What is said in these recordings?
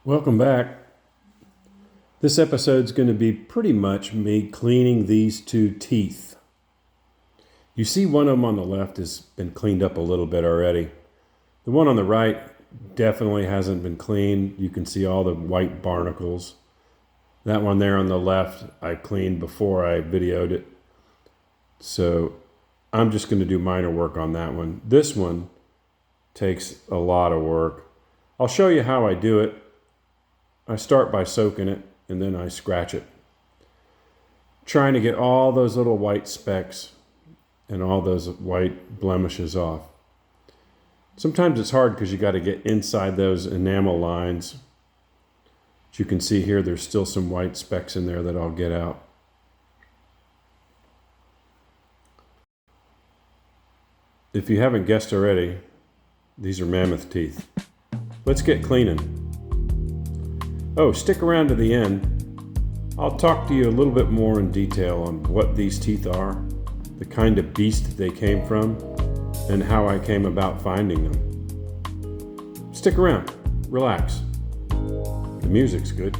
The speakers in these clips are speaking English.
Welcome back. This episode's going to be pretty much me cleaning these two teeth. You see one of them on the left has been cleaned up a little bit already. The one on the right definitely hasn't been cleaned. You can see all the white barnacles. That one there on the left I cleaned before I videoed it. So I'm just going to do minor work on that one. This one takes a lot of work. I'll show you how I do it. I start by soaking it and then I scratch it, trying to get all those little white specks and all those white blemishes off. Sometimes it's hard because you got to get inside those enamel lines. As you can see here, there's still some white specks in there that I'll get out. If you haven't guessed already, these are mammoth teeth. Let's get cleaning. Oh, stick around to the end. I'll talk to you a little bit more in detail on what these teeth are, the kind of beast they came from, and how I came about finding them. Stick around, relax. The music's good.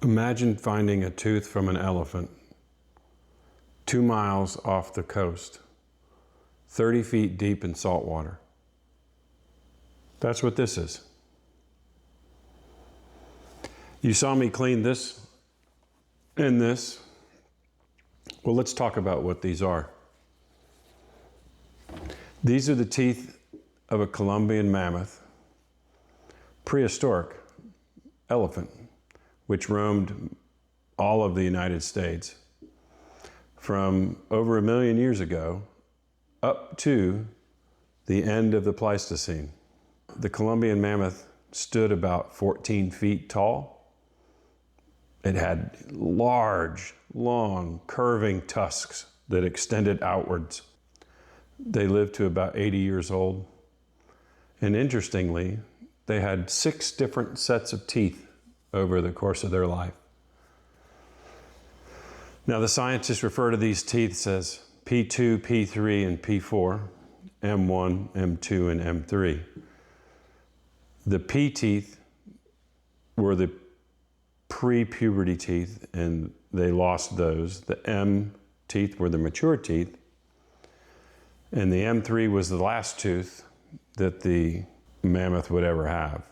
Imagine finding a tooth from an elephant 2 miles off the coast, 30 feet deep in salt water. That's what this is. You saw me clean this and this. Well, let's talk about what these are. These are the teeth of a Columbian mammoth, prehistoric elephant, which roamed all of the United States from over 1 million years ago up to the end of the Pleistocene. The Columbian mammoth stood about 14 feet tall. It had large, long, curving tusks that extended outwards. They lived to about 80 years old. And interestingly, they had 6 different sets of teeth over the course of their life. Now, the scientists refer to these teeth as P2, P3, and P4, M1, M2, and M3. The P teeth were the pre-puberty teeth, and they lost those. The M teeth were the mature teeth, and the M3 was the last tooth that the mammoth would ever have.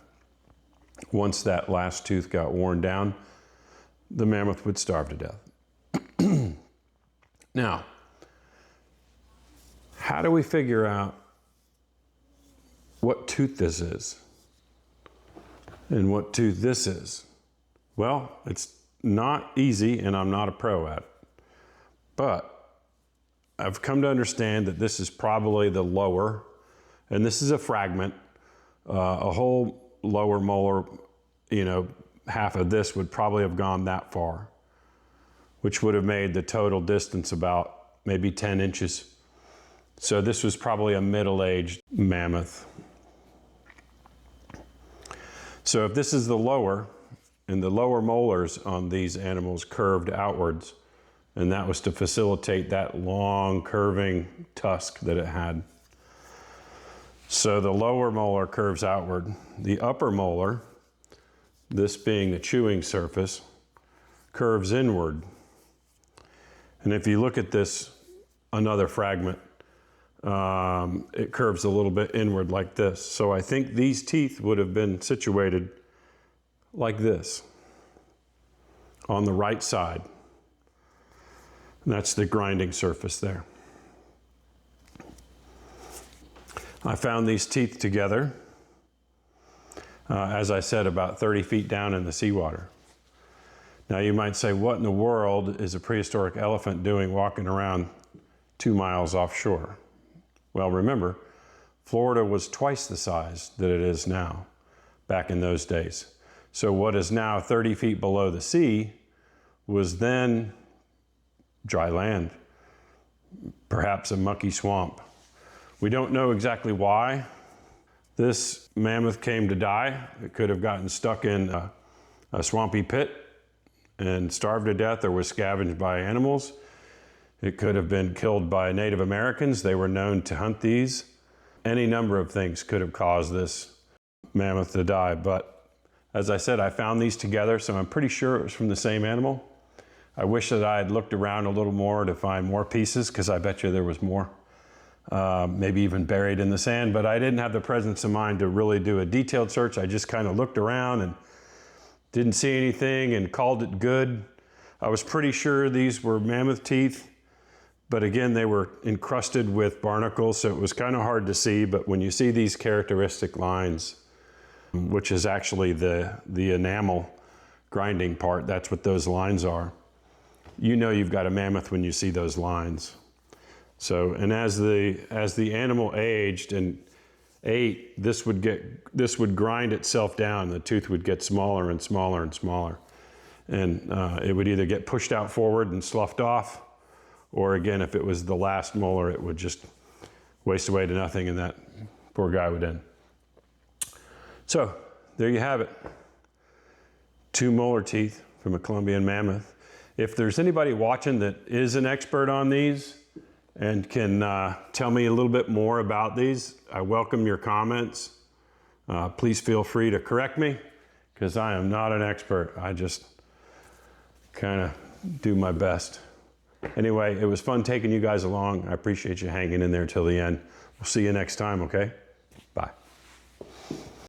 Once that last tooth got worn down, the mammoth would starve to death. Now, how do we figure out what tooth this is and what tooth this is? Well, it's not easy, and I'm not a pro at it. But I've come to understand that this is probably the lower, and this is a fragment. A whole lower molar, half of this would probably have gone that far, which would have made the total distance about maybe 10 inches. So this was probably a middle-aged mammoth. So if this is the lower, and the lower molars on these animals curved outwards, and that was to facilitate that long curving tusk that it had. So the lower molar curves outward. The upper molar, this being the chewing surface, curves inward. And if you look at this, another fragment, it curves a little bit inward like this. So I think these teeth would have been situated like this on the right side. And that's the grinding surface there. I found these teeth together, as I said, about 30 feet down in the seawater. Now you might say, what in the world is a prehistoric elephant doing walking around 2 miles offshore? Well, remember, Florida was twice the size that it is now back in those days. So what is now 30 feet below the sea was then dry land, perhaps a mucky swamp. We don't know exactly why this mammoth came to die. It could have gotten stuck in a swampy pit and starved to death or was scavenged by animals. It could have been killed by Native Americans. They were known to hunt these. Any number of things could have caused this mammoth to die. But as I said, I found these together, so I'm pretty sure it was from the same animal. I wish that I had looked around a little more to find more pieces, because I bet you there was more. Maybe even buried in the sand, but I didn't have the presence of mind to really do a detailed search. I just kind of looked around and didn't see anything and called it good. I was pretty sure these were mammoth teeth, but again, they were encrusted with barnacles, so it was kind of hard to see. But when you see these characteristic lines, which is actually the enamel grinding part, that's what those lines are. You know you've got a mammoth when you see those lines. So, and as the animal aged and ate, this would grind itself down. The tooth would get smaller and smaller and smaller, and it would either get pushed out forward and sloughed off, or again, if it was the last molar, it would just waste away to nothing, and that poor guy would end. So there you have it. 2 molar teeth from a Columbian mammoth. If there's anybody watching that is an expert on these and can tell me a little bit more about these, I welcome your comments. Please feel free to correct me, because I am not an expert. I just kind of do my best. Anyway, it was fun taking you guys along. I appreciate you hanging in there till the end. We'll see you next time, okay?